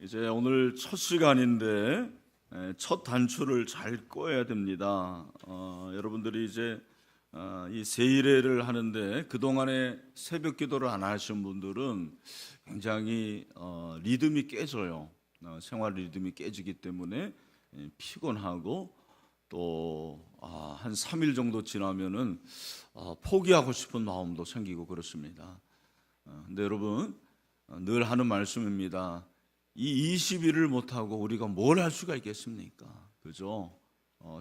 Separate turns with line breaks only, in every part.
이제 오늘 첫 시간인데 첫 단추를 잘 꿰야 됩니다. 여러분들이 이제 이 세일회를 하는데 그동안에 새벽 기도를 안 하신 분들은 굉장히 리듬이 깨져요. 생활 리듬이 깨지기 때문에 피곤하고 또 한 3일 정도 지나면은 포기하고 싶은 마음도 생기고 그렇습니다. 근데 여러분 늘 하는 말씀입니다. 이 20일을 못하고 우리가 뭘 할 수가 있겠습니까? 그죠?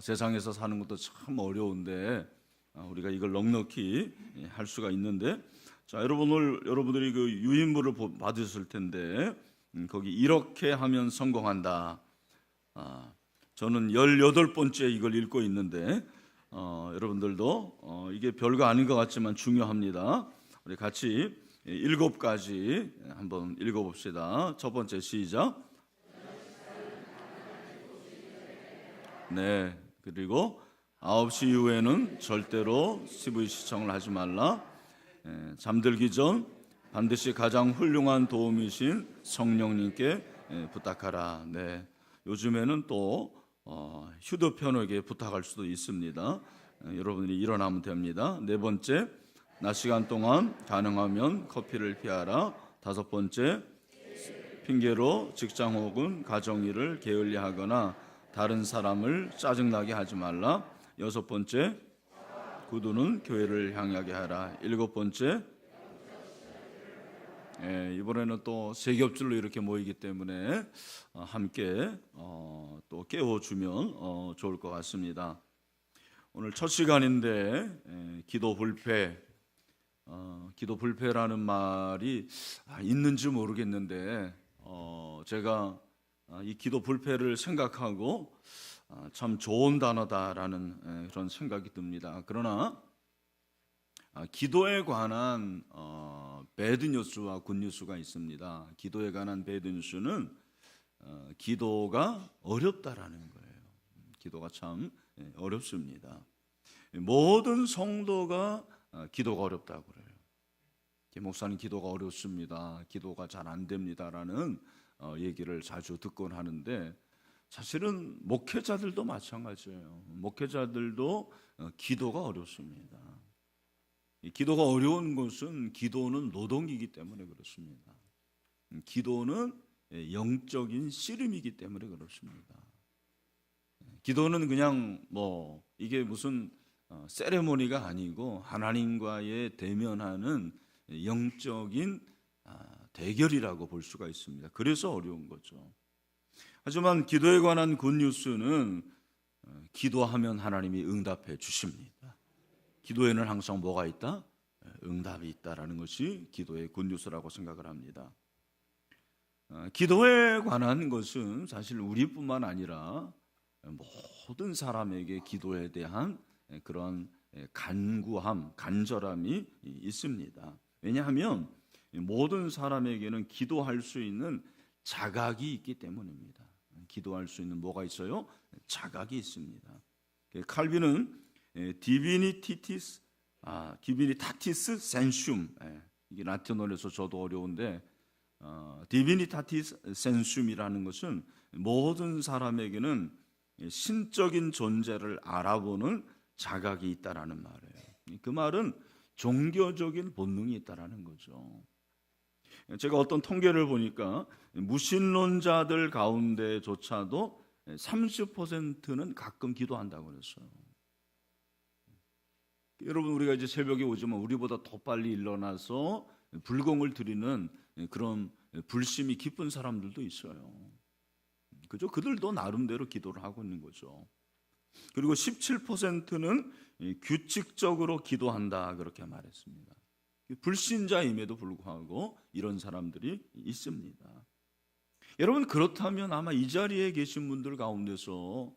세상에서 사는 것도 참 어려운데 우리가 이걸 넉넉히 할 수가 있는데, 자, 여러분 오늘 여러분들이 그 유인물을 받으실 텐데 거기 이렇게 하면 성공한다. 저는 18번째 이걸 읽고 있는데 여러분들도 이게 별거 아닌 것 같지만 중요합니다. 우리 같이 7가지 한번 읽어봅시다. 첫 번째 시작. 네. 그리고 9시 이후에는 절대로 TV 시청을 하지 말라. 잠들기 전 반드시 가장 훌륭한 도움이신 성령님께 부탁하라. 네. 요즘에는 또 휴대폰에게 부탁할 수도 있습니다. 여러분들이 일어나면 됩니다. 네 번째, 낮 시간 동안 가능하면 커피를 피하라. 5번째, 핑계로 직장 혹은 가정일을 게을리하거나 다른 사람을 짜증나게 하지 말라. 6번째, 구두는 교회를 향하게 하라. 7번째, 이번에는 또 세 겹줄로 이렇게 모이기 때문에 함께 또 깨워주면 좋을 것 같습니다. 오늘 첫 시간인데 기도 불패, 기도 불패라는 말이 있는지 모르겠는데 제가 이 기도 불패를 생각하고 참 좋은 단어다라는 그런 생각이 듭니다. 그러나 기도에 관한 배드 뉴스와 굿 뉴스가 있습니다. 기도에 관한 배드 뉴스는 기도가 어렵다라는 거예요. 기도가 참 어렵습니다. 모든 성도가 기도가 어렵다고 그래요. 목사님 기도가 어렵습니다. 기도가 잘 안 됩니다라는 얘기를 자주 듣곤 하는데, 사실은 목회자들도 마찬가지예요. 목회자들도 기도가 어렵습니다. 기도가 어려운 것은 기도는 노동이기 때문에 그렇습니다. 기도는 영적인 씨름이기 때문에 그렇습니다. 기도는 그냥 이게 무슨 세레모니가 아니고 하나님과의 대면하는 영적인 대결이라고 볼 수가 있습니다. 그래서 어려운 거죠. 하지만 기도에 관한 굿뉴스는 기도하면 하나님이 응답해 주십니다. 기도에는 항상 뭐가 있다? 응답이 있다라는 것이 기도의 굿뉴스라고 생각을 합니다. 기도에 관한 것은 사실 우리뿐만 아니라 모든 사람에게 기도에 대한 그런 간구함, 간절함이 있습니다. 왜냐하면 모든 사람에게는 기도할 수 있는 자각이 있기 때문입니다. 기도할 수 있는 뭐가 있어요? 자각이 있습니다. 칼빈은 디비니타티스 센슘, 이게 라틴어에서 저도 어려운데 디비니타티스 센슘이라는 것은 모든 사람에게는 신적인 존재를 알아보는 자각이 있다라는 말이에요. 그 말은 종교적인 본능이 있다라는 거죠. 제가 어떤 통계를 보니까 무신론자들 가운데조차도 30%는 가끔 기도한다고 그랬어요. 여러분, 우리가 이제 새벽에 오지만 우리보다 더 빨리 일어나서 불공을 드리는 그런 불심이 깊은 사람들도 있어요. 그죠? 그들도 나름대로 기도를 하고 있는 거죠. 그리고 17%는 규칙적으로 기도한다 그렇게 말했습니다. 불신자임에도 불구하고 이런 사람들이 있습니다. 여러분, 그렇다면 아마 이 자리에 계신 분들 가운데서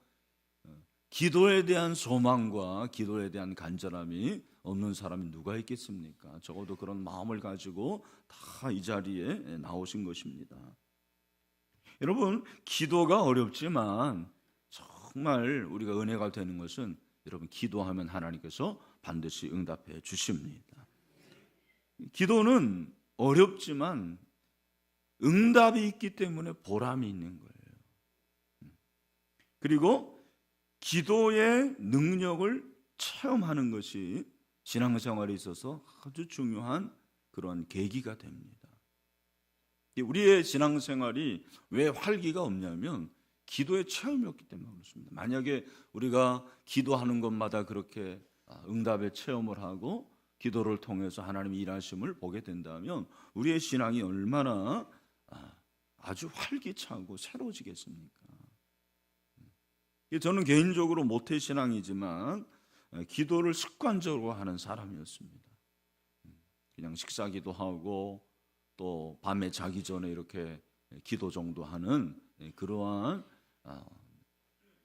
기도에 대한 소망과 기도에 대한 간절함이 없는 사람이 누가 있겠습니까? 적어도 그런 마음을 가지고 다 이 자리에 나오신 것입니다. 여러분, 기도가 어렵지만 정말 우리가 은혜가 되는 것은 여러분, 기도하면 하나님께서 반드시 응답해 주십니다. 기도는 어렵지만 응답이 있기 때문에 보람이 있는 거예요. 그리고 기도의 능력을 체험하는 것이 신앙생활에 있어서 아주 중요한 그런 계기가 됩니다. 우리의 신앙생활이 왜 활기가 없냐면 기도의 체험이 없기 때문에 그렇습니다. 만약에 우리가 기도하는 것마다 그렇게 응답의 체험을 하고 기도를 통해서 하나님의 일하심을 보게 된다면 우리의 신앙이 얼마나 아주 활기차고 새로워지겠습니까? 저는 개인적으로 모태신앙이지만 기도를 습관적으로 하는 사람이었습니다. 그냥 식사기도 하고 또 밤에 자기 전에 이렇게 기도 정도 하는 그러한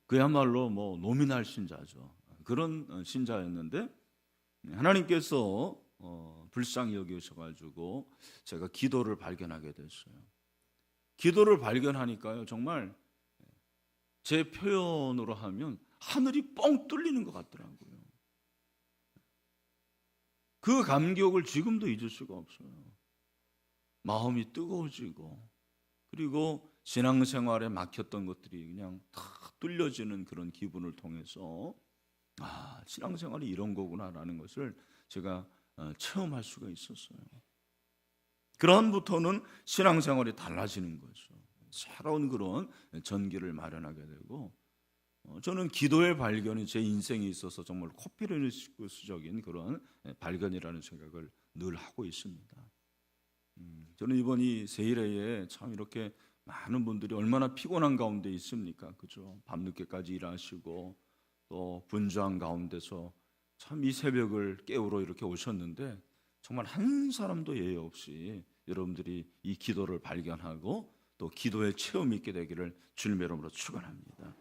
그야말로 노미날 신자죠. 그런 신자였는데 하나님께서 불쌍히 여기셔가지고 제가 기도를 발견하게 됐어요. 기도를 발견하니까요, 정말 제 표현으로 하면 하늘이 뻥 뚫리는 것 같더라고요. 그 감격을 지금도 잊을 수가 없어요. 마음이 뜨거워지고 그리고 신앙생활에 막혔던 것들이 그냥 다 뚫려지는 그런 기분을 통해서 신앙생활이 이런 거구나라는 것을 제가 체험할 수가 있었어요. 그다음부터는 신앙생활이 달라지는 거죠. 새로운 그런 전기를 마련하게 되고 저는 기도의 발견이 제 인생에 있어서 정말 코페르니쿠스적인 그런 발견이라는 생각을 늘 하고 있습니다. 저는 이번 이 세일회에 참 이렇게 많은 분들이 얼마나 피곤한 가운데 있습니까? 그죠? 밤늦게까지 일하시고 또 분주한 가운데서 참 이 새벽을 깨우러 이렇게 오셨는데 정말 한 사람도 예외 없이 여러분들이 이 기도를 발견하고 또 기도의 체험이 있게 되기를 주님의 이름으로 축원합니다.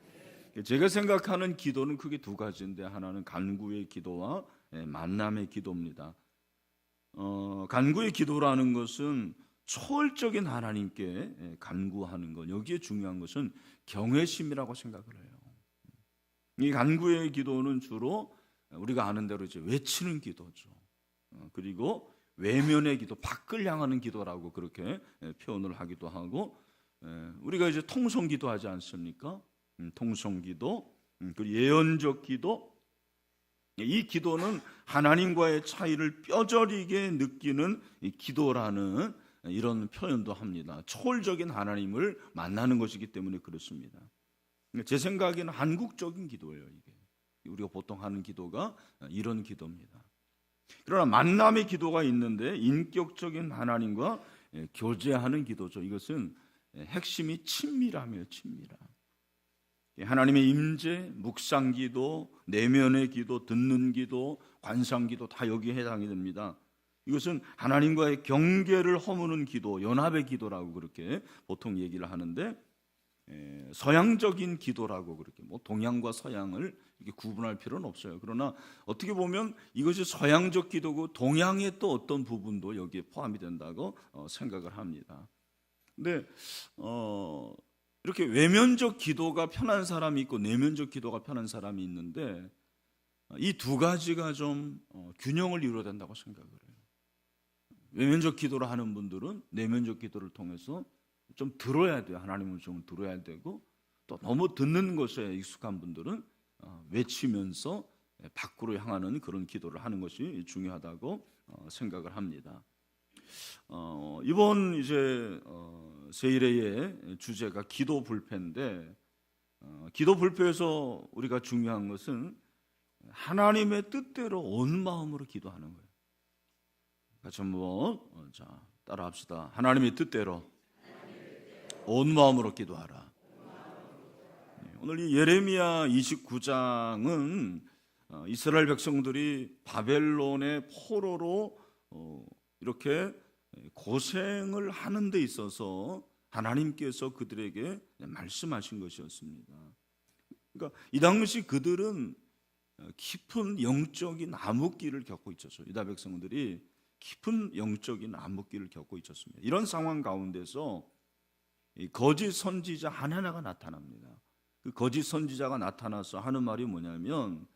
제가 생각하는 기도는 크게 두 가지인데 하나는 간구의 기도와 만남의 기도입니다. 간구의 기도라는 것은 초월적인 하나님께 간구하는 것, 여기에 중요한 것은 경외심이라고 생각을 해요. 이 간구의 기도는 주로 우리가 아는 대로 이제 외치는 기도죠. 그리고 외면의 기도, 밖을 향하는 기도라고 그렇게 표현을 하기도 하고, 우리가 이제 통성기도 하지 않습니까? 통성기도, 그리고 예언적 기도. 이 기도는 하나님과의 차이를 뼈저리게 느끼는 이 기도라는 이런 표현도 합니다. 초월적인 하나님을 만나는 것이기 때문에 그렇습니다. 제 생각에는 한국적인 기도예요. 이게 우리가 보통 하는 기도가 이런 기도입니다. 그러나 만남의 기도가 있는데 인격적인 하나님과 교제하는 기도죠. 이것은 핵심이 친밀함이에요. 친밀함. 하나님의 임재, 묵상기도, 내면의 기도, 듣는 기도, 관상기도 다 여기에 해당이 됩니다. 이것은 하나님과의 경계를 허무는 기도, 연합의 기도라고 그렇게 보통 얘기를 하는데 서양적인 기도라고 그렇게 동양과 서양을 이렇게 구분할 필요는 없어요. 그러나 어떻게 보면 이것이 서양적 기도고 동양의 또 어떤 부분도 여기에 포함이 된다고 생각을 합니다. 근데 이렇게 외면적 기도가 편한 사람이 있고 내면적 기도가 편한 사람이 있는데 이 두 가지가 좀 균형을 이루어야 된다고 생각을 해요. 외면적 기도를 하는 분들은 내면적 기도를 통해서 좀 들어야 돼요. 하나님을 좀 들어야 되고 또 너무 듣는 것에 익숙한 분들은 외치면서 밖으로 향하는 그런 기도를 하는 것이 중요하다고 생각을 합니다. 이번 이제 세일회의 주제가 기도 불패인데 기도 불패에서 우리가 중요한 것은 하나님의 뜻대로 온 마음으로 기도하는 거예요. 같이 한번 따라합시다. 하나님의 뜻대로 온 마음으로 기도하라. 오늘 이 예레미야 29장은 이스라엘 백성들이 바벨론의 포로로 이렇게 고생을 하는 데 있어서 하나님께서 그들에게 말씀하신 것이었습니다. 그러니까 이 당시 그들은 깊은 영적인 암흑기를 겪고 있었어요. 유다 백성들이 깊은 영적인 암흑기를 겪고 있었습니다. 이런 상황 가운데서 거짓 선지자 하나가 나타납니다. 그 거짓 선지자가 나타나서 하는 말이 뭐냐면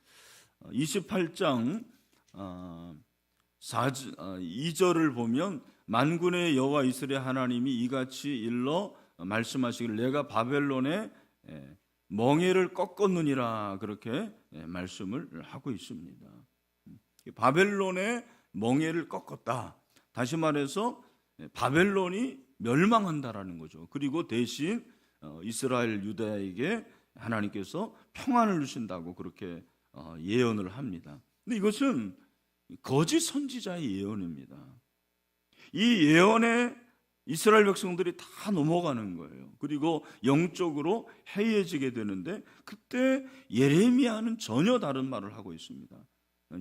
28장 2절을 보면 만군의 여호와 이스라엘 하나님이 이같이 일러 말씀하시기를 내가 바벨론의 멍에를 꺾었느니라 그렇게 말씀을 하고 있습니다. 바벨론의 멍에를 꺾었다. 다시 말해서 바벨론이 멸망한다라는 거죠. 그리고 대신 이스라엘 유다에게 하나님께서 평안을 주신다고 그렇게 예언을 합니다. 근데 이것은 거짓 선지자의 예언입니다. 이 예언에 이스라엘 백성들이 다 넘어가는 거예요. 그리고 영적으로 해이해지게 되는데 그때 예레미야는 전혀 다른 말을 하고 있습니다.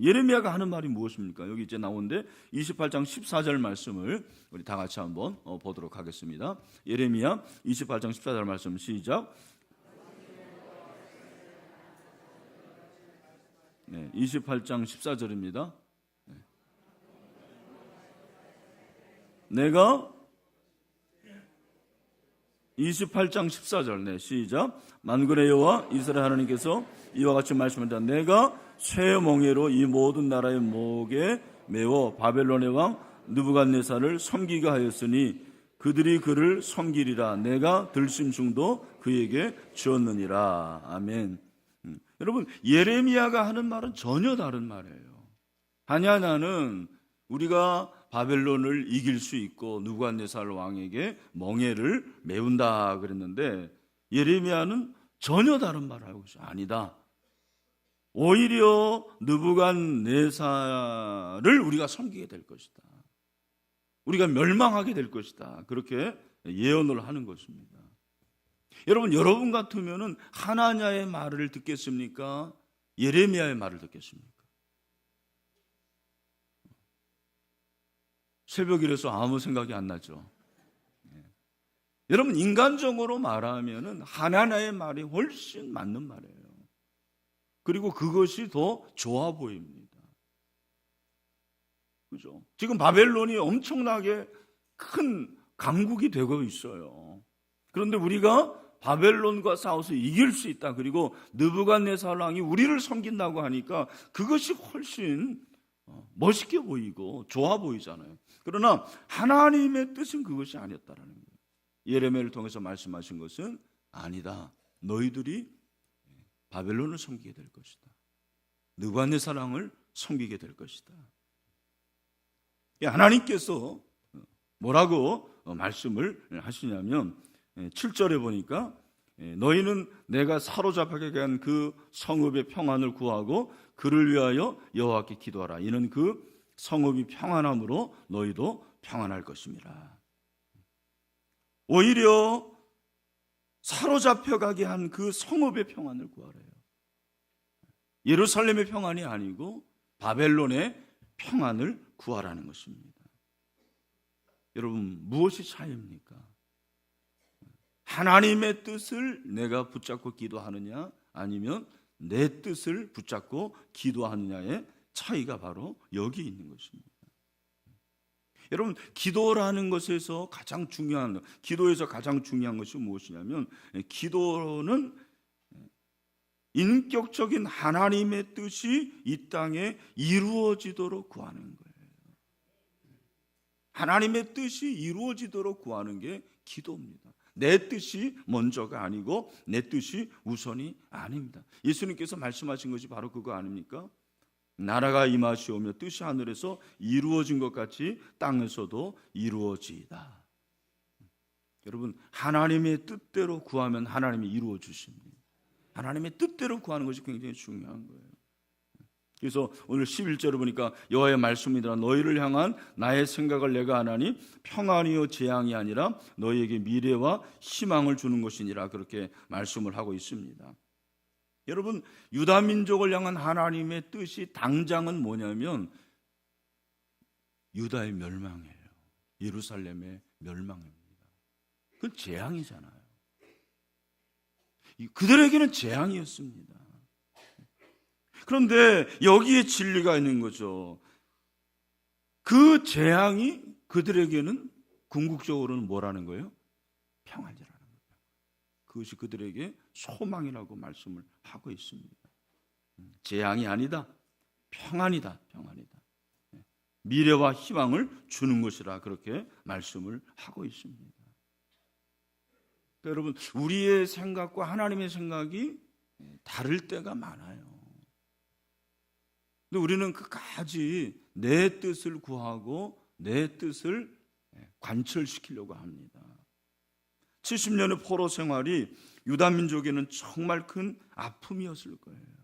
예레미야가 하는 말이 무엇입니까? 여기 이제 나오는데 28장 14절 말씀을 우리 다 같이 한번 보도록 하겠습니다. 예레미야 28장 14절 말씀 시작. 네, 28장 14절입니다. 내가 28장 14절 네, 시작. 만군의 여호와 이스라엘 하나님께서 이와 같이 말씀한다. 내가 쇠 멍에로 이 모든 나라의 목에 메워 바벨론의 왕 느부갓네살을 섬기게 하였으니 그들이 그를 섬기리라. 내가 들심중도 그에게 주었느니라. 아멘. 여러분, 예레미야가 하는 말은 전혀 다른 말이에요. 하냐나는 우리가 바벨론을 이길 수 있고 느부갓네살 왕에게 멍에를 메운다 그랬는데 예레미야는 전혀 다른 말을 하고 있어요. 아니다. 오히려 느부갓네살을 우리가 섬기게 될 것이다. 우리가 멸망하게 될 것이다. 그렇게 예언을 하는 것입니다. 여러분 같으면은 하나냐의 말을 듣겠습니까? 예레미야의 말을 듣겠습니까? 새벽이라서 아무 생각이 안 나죠. 여러분, 인간적으로 말하면은 하나냐의 말이 훨씬 맞는 말이에요. 그리고 그것이 더 좋아 보입니다. 그죠? 지금 바벨론이 엄청나게 큰 강국이 되고 있어요. 그런데 우리가 바벨론과 싸워서 이길 수 있다. 그리고 느부갓네살 왕이 우리를 섬긴다고 하니까 그것이 훨씬 멋있게 보이고 좋아 보이잖아요. 그러나 하나님의 뜻은 그것이 아니었다라는 거예요. 예레미야를 통해서 말씀하신 것은 아니다. 너희들이 바벨론을 섬기게 될 것이다. 느부갓네살 왕을 섬기게 될 것이다. 하나님께서 뭐라고 말씀을 하시냐면 7절에 보니까 너희는 내가 사로잡히게 한 그 성읍의 평안을 구하고 그를 위하여 여호와께 기도하라. 이는 그 성읍이 평안함으로 너희도 평안할 것입니다. 오히려 사로잡혀가게 한 그 성읍의 평안을 구하래요. 예루살렘의 평안이 아니고 바벨론의 평안을 구하라는 것입니다. 여러분, 무엇이 차이입니까? 하나님의 뜻을 내가 붙잡고 기도하느냐 아니면 내 뜻을 붙잡고 기도하느냐의 차이가 바로 여기 있는 것입니다. 여러분, 기도라는 것에서 기도에서 가장 중요한 것이 무엇이냐면 기도는 인격적인 하나님의 뜻이 이 땅에 이루어지도록 구하는 거예요. 하나님의 뜻이 이루어지도록 구하는 게 기도입니다. 내 뜻이 먼저가 아니고 내 뜻이 우선이 아닙니다. 예수님께서 말씀하신 것이 바로 그거 아닙니까? 나라가 임하시오며 뜻이 하늘에서 이루어진 것 같이 땅에서도 이루어지이다. 여러분, 하나님의 뜻대로 구하면 하나님이 이루어 주십니다. 하나님의 뜻대로 구하는 것이 굉장히 중요한 거예요. 그래서 오늘 11절을 보니까 여호와의 말씀이니라. 너희를 향한 나의 생각을 내가 아나니 평안이요 재앙이 아니라 너희에게 미래와 희망을 주는 것이니라. 그렇게 말씀을 하고 있습니다. 여러분, 유다 민족을 향한 하나님의 뜻이 당장은 뭐냐면 유다의 멸망이에요. 예루살렘의 멸망입니다. 그건 재앙이잖아요. 그들에게는 재앙이었습니다. 그런데 여기에 진리가 있는 거죠. 그 재앙이 그들에게는 궁극적으로는 뭐라는 거예요? 평안이라는 거예요. 그것이 그들에게 소망이라고 말씀을 하고 있습니다. 재앙이 아니다. 평안이다. 평안이다. 미래와 희망을 주는 것이라 그렇게 말씀을 하고 있습니다. 여러분, 우리의 생각과 하나님의 생각이 다를 때가 많아요. 근데 우리는 끝까지 내 뜻을 구하고 내 뜻을 관철시키려고 합니다. 70년의 포로 생활이 유다 민족에는 정말 큰 아픔이었을 거예요.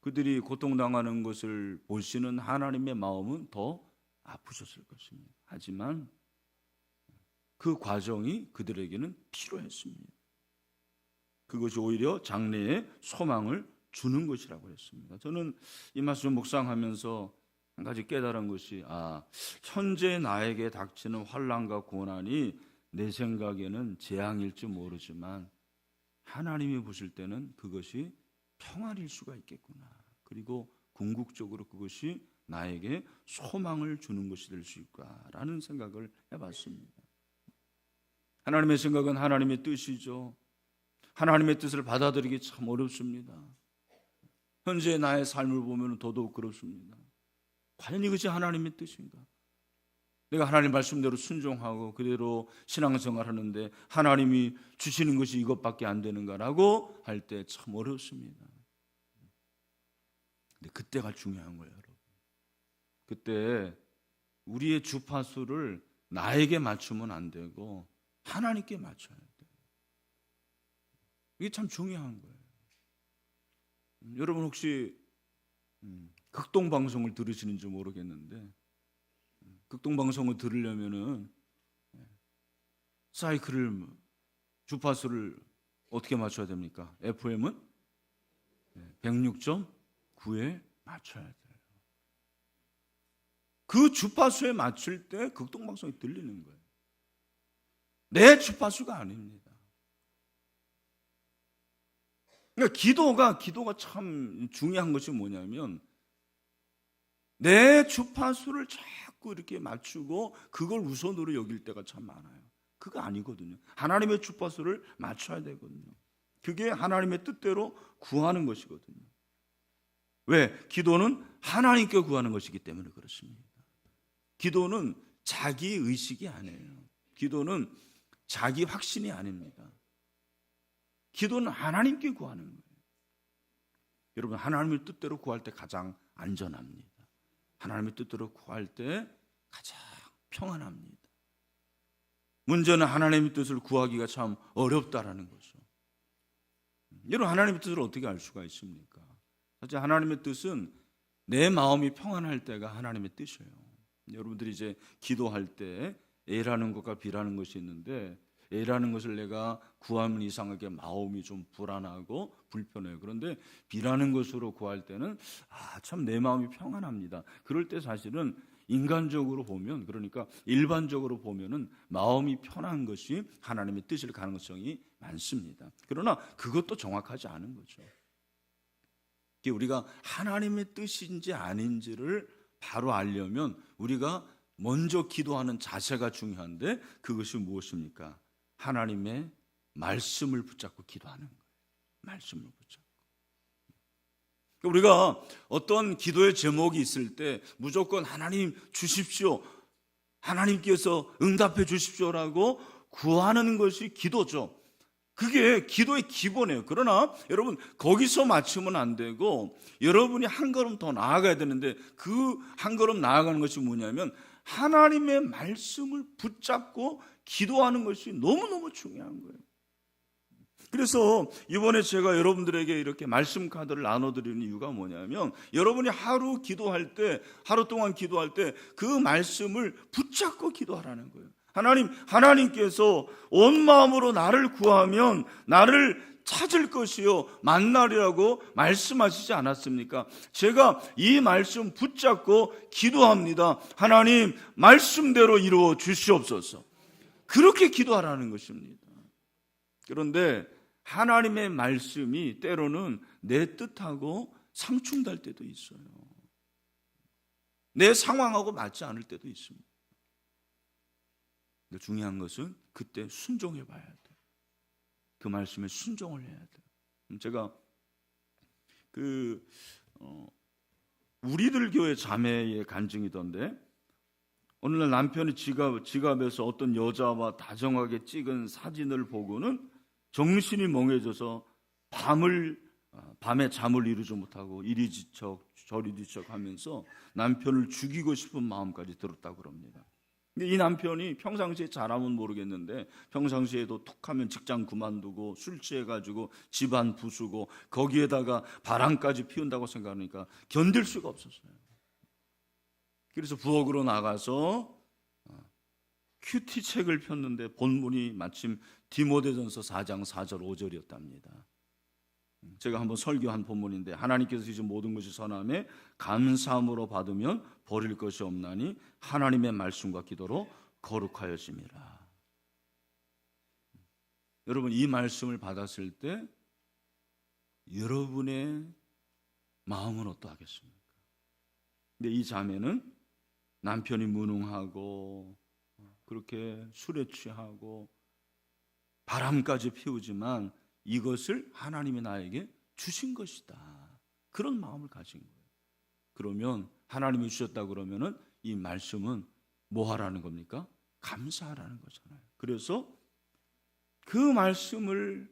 그들이 고통당하는 것을 보시는 하나님의 마음은 더 아프셨을 것입니다. 하지만 그 과정이 그들에게는 필요했습니다. 그것이 오히려 장래에 소망을 주는 것이라고 했습니다. 저는 이 말씀 묵상하면서 한 가지 깨달은 것이 현재 나에게 닥치는 환난과 고난이 내 생각에는 재앙일지 모르지만 하나님이 보실 때는 그것이 평안일 수가 있겠구나. 그리고 궁극적으로 그것이 나에게 소망을 주는 것이 될 수 있다라는 생각을 해봤습니다. 하나님의 생각은 하나님의 뜻이죠. 하나님의 뜻을 받아들이기 참 어렵습니다. 현재 나의 삶을 보면 더더욱 그렇습니다. 과연 이것이 하나님의 뜻인가? 내가 하나님 말씀대로 순종하고 그대로 신앙생활 하는데 하나님이 주시는 것이 이것밖에 안 되는가라고 할 때 참 어렵습니다. 근데 그때가 중요한 거예요, 여러분. 그때 우리의 주파수를 나에게 맞추면 안 되고 하나님께 맞춰야 돼요. 이게 참 중요한 거예요. 여러분 혹시 극동방송을 들으시는지 모르겠는데 극동방송을 들으려면은 사이클을 주파수를 어떻게 맞춰야 됩니까? FM은 106.9에 맞춰야 돼요. 그 주파수에 맞출 때 극동방송이 들리는 거예요. 내 주파수가 아닙니다. 그러니까 기도가 참 중요한 것이 뭐냐면 내 주파수를 자꾸 이렇게 맞추고 그걸 우선으로 여길 때가 참 많아요. 그거 아니거든요. 하나님의 주파수를 맞춰야 되거든요. 그게 하나님의 뜻대로 구하는 것이거든요. 왜? 기도는 하나님께 구하는 것이기 때문에 그렇습니다. 기도는 자기 의식이 아니에요. 기도는 자기 확신이 아닙니다. 기도는 하나님께 구하는 거예요. 여러분, 하나님의 뜻대로 구할 때 가장 안전합니다. 하나님의 뜻대로 구할 때 가장 평안합니다. 문제는 하나님의 뜻을 구하기가 참 어렵다라는 거죠. 여러분, 하나님의 뜻을 어떻게 알 수가 있습니까? 사실 하나님의 뜻은 내 마음이 평안할 때가 하나님의 뜻이에요. 여러분들이 이제 기도할 때 A라는 것과 B라는 것이 있는데 A라는 것을 내가 구하면 이상하게 마음이 좀 불안하고 불편해요. 그런데 B라는 것으로 구할 때는 참 내 마음이 평안합니다. 그럴 때 사실은 인간적으로 보면, 그러니까 일반적으로 보면은 마음이 편한 것이 하나님의 뜻일 가능성이 많습니다. 그러나 그것도 정확하지 않은 거죠. 우리가 하나님의 뜻인지 아닌지를 바로 알려면 우리가 먼저 기도하는 자세가 중요한데 그것이 무엇입니까? 하나님의 말씀을 붙잡고 기도하는 거예요. 말씀을 붙잡고. 우리가 어떤 기도의 제목이 있을 때 무조건 하나님 주십시오, 하나님께서 응답해 주십시오라고 구하는 것이 기도죠. 그게 기도의 기본이에요. 그러나 여러분, 거기서 맞추면 안 되고 여러분이 한 걸음 더 나아가야 되는데 그 한 걸음 나아가는 것이 뭐냐면 하나님의 말씀을 붙잡고 기도하는 것이 너무너무 중요한 거예요. 그래서 이번에 제가 여러분들에게 이렇게 말씀 카드를 나눠드리는 이유가 뭐냐면 여러분이 하루 동안 기도할 때 그 말씀을 붙잡고 기도하라는 거예요. 하나님께서 온 마음으로 나를 구하면 나를 찾을 것이요 만나리라고 말씀하시지 않았습니까? 제가 이 말씀 붙잡고 기도합니다. 하나님, 말씀대로 이루어 주시옵소서. 그렇게 기도하라는 것입니다. 그런데 하나님의 말씀이 때로는 내 뜻하고 상충될 때도 있어요. 내 상황하고 맞지 않을 때도 있습니다. 중요한 것은 그때 순종해 봐야 돼요. 그 말씀에 순종을 해야 돼요. 제가 우리들 교회 자매의 간증이던데, 어느 날 남편이 지갑에서 어떤 여자와 다정하게 찍은 사진을 보고는 정신이 멍해져서 밤에 잠을 이루지 못하고 이리 지척 저리 지척 하면서 남편을 죽이고 싶은 마음까지 들었다고 그럽니다. 근데 이 남편이 평상시에 잘하면 모르겠는데 평상시에도 툭하면 직장 그만두고 술 취해가지고 집안 부수고 거기에다가 바람까지 피운다고 생각하니까 견딜 수가 없었어요. 그래서 부엌으로 나가서 큐티 책을 폈는데 본문이 마침 디모데전서 4장 4절 5절이었답니다. 제가 한번 설교한 본문인데, 하나님께서 주신 모든 것이 선함에 감사함으로 받으면 버릴 것이 없나니 하나님의 말씀과 기도로 거룩하여짐이라. 여러분, 이 말씀을 받았을 때 여러분의 마음은 어떠하겠습니까? 근데 이 자매는 남편이 무능하고 그렇게 술에 취하고 바람까지 피우지만 이것을 하나님이 나에게 주신 것이다, 그런 마음을 가진 거예요. 그러면 하나님이 주셨다 그러면은 이 말씀은 뭐 하라는 겁니까? 감사하라는 거잖아요. 그래서 그 말씀을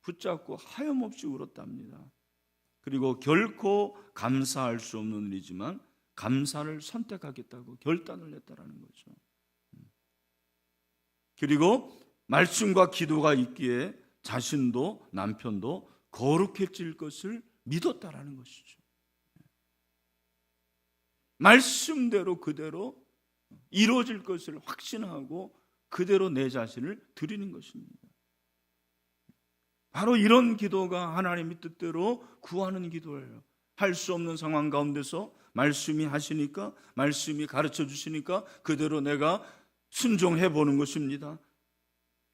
붙잡고 하염없이 울었답니다. 그리고 결코 감사할 수 없는 일이지만 감사를 선택하겠다고 결단을 했다라는 거죠. 그리고 말씀과 기도가 있기에 자신도 남편도 거룩해질 것을 믿었다라는 것이죠. 말씀대로 그대로 이루어질 것을 확신하고 그대로 내 자신을 드리는 것입니다. 바로 이런 기도가 하나님의 뜻대로 구하는 기도예요. 할 수 없는 상황 가운데서 말씀이 하시니까, 말씀이 가르쳐 주시니까 그대로 내가 순종해 보는 것입니다.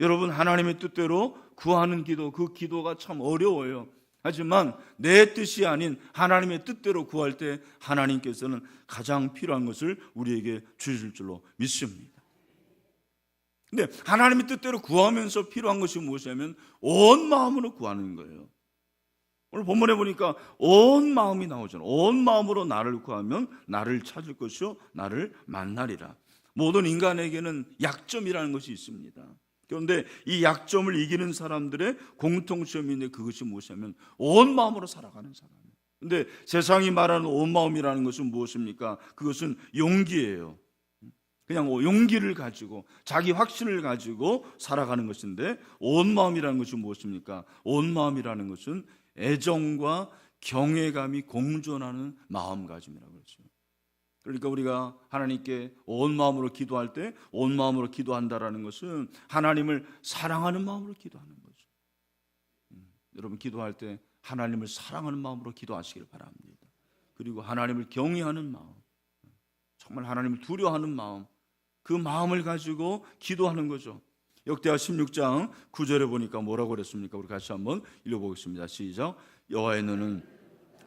여러분, 하나님의 뜻대로 구하는 기도, 그 기도가 참 어려워요. 하지만 내 뜻이 아닌 하나님의 뜻대로 구할 때 하나님께서는 가장 필요한 것을 우리에게 주실 줄로 믿습니다. 근데 하나님의 뜻대로 구하면서 필요한 것이 무엇이냐면 온 마음으로 구하는 거예요. 오늘 본문에 보니까 온 마음이 나오잖아요. 온 마음으로 나를 구하면 나를 찾을 것이요 나를 만나리라. 모든 인간에게는 약점이라는 것이 있습니다. 그런데 이 약점을 이기는 사람들의 공통점이 있는데 그것이 무엇이냐면 온 마음으로 살아가는 사람이에요. 그런데 세상이 말하는 온 마음이라는 것은 무엇입니까? 그것은 용기예요. 그냥 용기를 가지고 자기 확신을 가지고 살아가는 것인데, 온 마음이라는 것이 무엇입니까? 온 마음이라는 것은 애정과 경외감이 공존하는 마음가짐이라고 그러죠. 그러니까 우리가 하나님께 온 마음으로 기도할 때 온 마음으로 기도한다라는 것은 하나님을 사랑하는 마음으로 기도하는 거죠. 여러분, 기도할 때 하나님을 사랑하는 마음으로 기도하시길 바랍니다. 그리고 하나님을 경외하는 마음, 정말 하나님을 두려워하는 마음, 그 마음을 가지고 기도하는 거죠. 역대하 16장 9절에 보니까 뭐라고 그랬습니까? 우리 같이 한번 읽어보겠습니다. 시작. 여호와의 눈은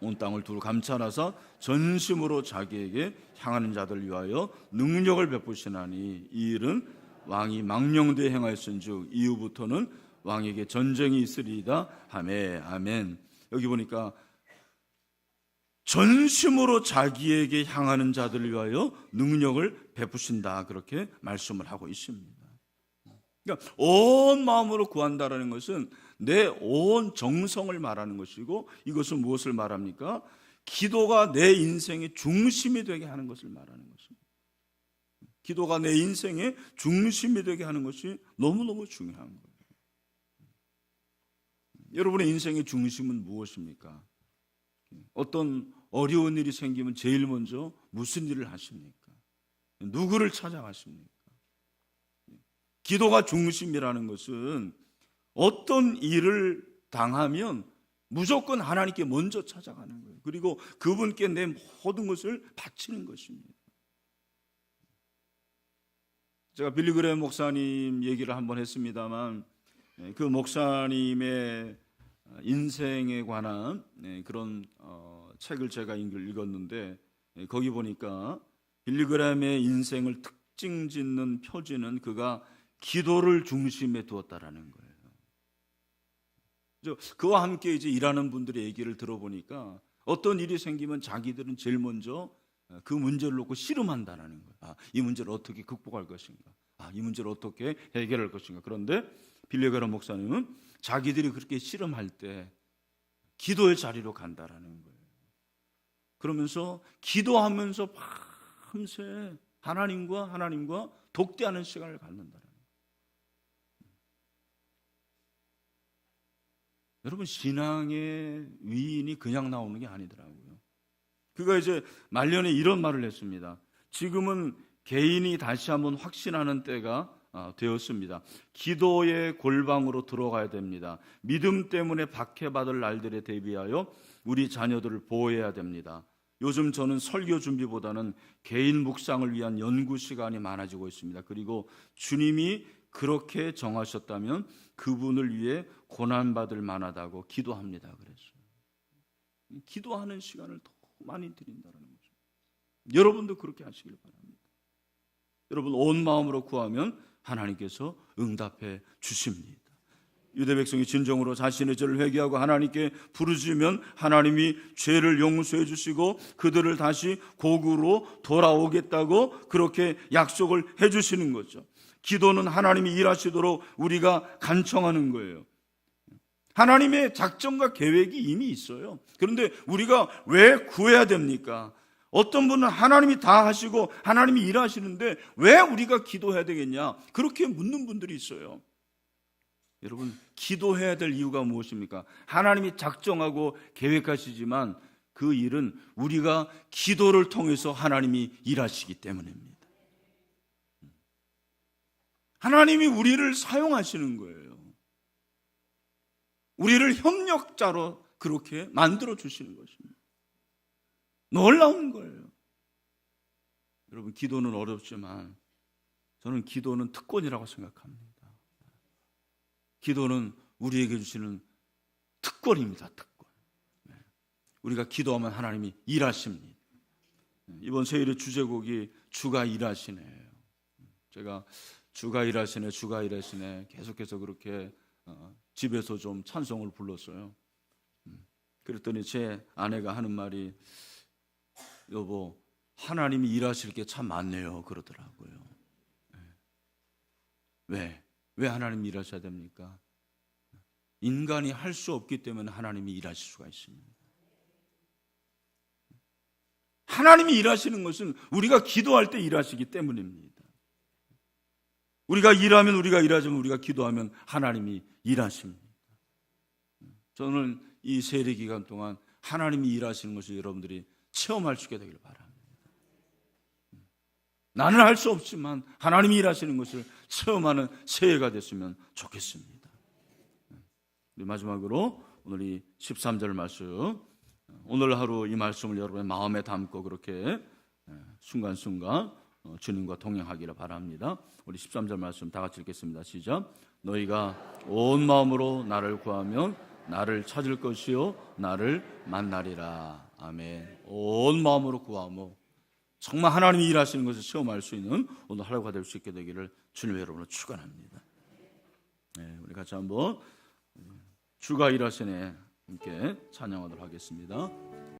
온 땅을 두루 감찰하사 전심으로 자기에게 향하는 자들 위하여 능력을 베푸시나니 이 일은 왕이 망령되이 행하였은즉 이후부터는 왕에게 전쟁이 있으리이다 하매. 아멘. 여기 보니까 전심으로 자기에게 향하는 자들을 위하여 능력을 베푸신다, 그렇게 말씀을 하고 있습니다. 그러니까 온 마음으로 구한다라는 것은 내 온 정성을 말하는 것이고, 이것은 무엇을 말합니까? 기도가 내 인생의 중심이 되게 하는 것을 말하는 것입니다. 기도가 내 인생의 중심이 되게 하는 것이 너무너무 중요한 거예요. 여러분의 인생의 중심은 무엇입니까? 어떤 어려운 일이 생기면 제일 먼저 무슨 일을 하십니까? 누구를 찾아가십니까? 기도가 중심이라는 것은 어떤 일을 당하면 무조건 하나님께 먼저 찾아가는 거예요. 그리고 그분께 내 모든 것을 바치는 것입니다. 제가 빌리 그레이엄 목사님 얘기를 한번 했습니다만, 그 목사님의 인생에 관한 그런 책을 제가 읽었는데, 거기 보니까 빌리 그레이엄의 인생을 특징 짓는 표지는 그가 기도를 중심에 두었다라는 거예요. 그와 함께 이제 일하는 분들의 얘기를 들어보니까 어떤 일이 생기면 자기들은 제일 먼저 그 문제를 놓고 씨름한다는 거예요. 이 문제를 어떻게 극복할 것인가? 이 문제를 어떻게 해결할 것인가? 그런데 빌레그라 목사님은 자기들이 그렇게 씨름할 때 기도의 자리로 간다라는 거예요. 그러면서 기도하면서 밤새 하나님과 독대하는 시간을 갖는다는 거예요. 여러분, 신앙의 위인이 그냥 나오는 게 아니더라고요. 그가 이제 말년에 이런 말을 했습니다. 지금은 개인이 다시 한번 확신하는 때가 되었습니다. 기도의 골방으로 들어가야 됩니다. 믿음 때문에 박해받을 날들에 대비하여 우리 자녀들을 보호해야 됩니다. 요즘 저는 설교 준비보다는 개인 묵상을 위한 연구 시간이 많아지고 있습니다. 그리고 주님이 그렇게 정하셨다면 그분을 위해 고난받을 만하다고 기도합니다. 그랬어요. 기도하는 시간을 더 많이 드린다는 거죠. 여러분도 그렇게 하시길 바랍니다. 여러분, 온 마음으로 구하면 하나님께서 응답해 주십니다. 유대 백성이 진정으로 자신의 죄를 회개하고 하나님께 부르짖으면 하나님이 죄를 용서해 주시고 그들을 다시 고국으로 돌아오겠다고 그렇게 약속을 해 주시는 거죠. 기도는 하나님이 일하시도록 우리가 간청하는 거예요. 하나님의 작정과 계획이 이미 있어요. 그런데 우리가 왜 구해야 됩니까? 어떤 분은 하나님이 다 하시고 하나님이 일하시는데 왜 우리가 기도해야 되겠냐? 그렇게 묻는 분들이 있어요. 여러분, 기도해야 될 이유가 무엇입니까? 하나님이 작정하고 계획하시지만 그 일은 우리가 기도를 통해서 하나님이 일하시기 때문입니다. 하나님이 우리를 사용하시는 거예요. 우리를 협력자로 그렇게 만들어 주시는 것입니다. 놀라운 거예요. 여러분, 기도는 어렵지만 저는 기도는 특권이라고 생각합니다. 기도는 우리에게 주시는 특권입니다. 특권. 우리가 기도하면 하나님이 일하십니다. 이번 세일의 주제곡이 주가 일하시네요. 제가 주가 일하시네 계속해서 그렇게 집에서 좀 찬송을 불렀어요. 그랬더니 제 아내가 하는 말이, 여보, 하나님이 일하실 게 참 많네요, 그러더라고요. 왜 하나님이 일하셔야 됩니까? 인간이 할 수 없기 때문에 하나님이 일하실 수가 있습니다. 하나님이 일하시는 것은 우리가 기도할 때 일하시기 때문입니다. 우리가 일하면 우리가 일하지만 우리가 기도하면 하나님이 일하십니다. 저는 이 세례 기간 동안 하나님이 일하시는 것을 여러분들이 체험할 수 있게 되길 바랍니다. 나는 할 수 없지만 하나님이 일하시는 것을 체험하는 새해가 됐으면 좋겠습니다. 우리 마지막으로 오늘 이 13절 말씀, 오늘 하루 이 말씀을 여러분의 마음에 담고 그렇게 순간순간 주님과 동행하기를 바랍니다. 우리 13절 말씀 다 같이 읽겠습니다. 시작. 너희가 온 마음으로 나를 구하면 나를 찾을 것이요 나를 만나리라. 아멘. 온 마음으로 구하며 정말 하나님이 일하시는 것을 체험할 수 있는 오늘 하루가 될 수 있게 되기를 주님 여러분을 축원합니다. 우리 같이 한번 주가 일하시네 함께 찬양하도록 하겠습니다.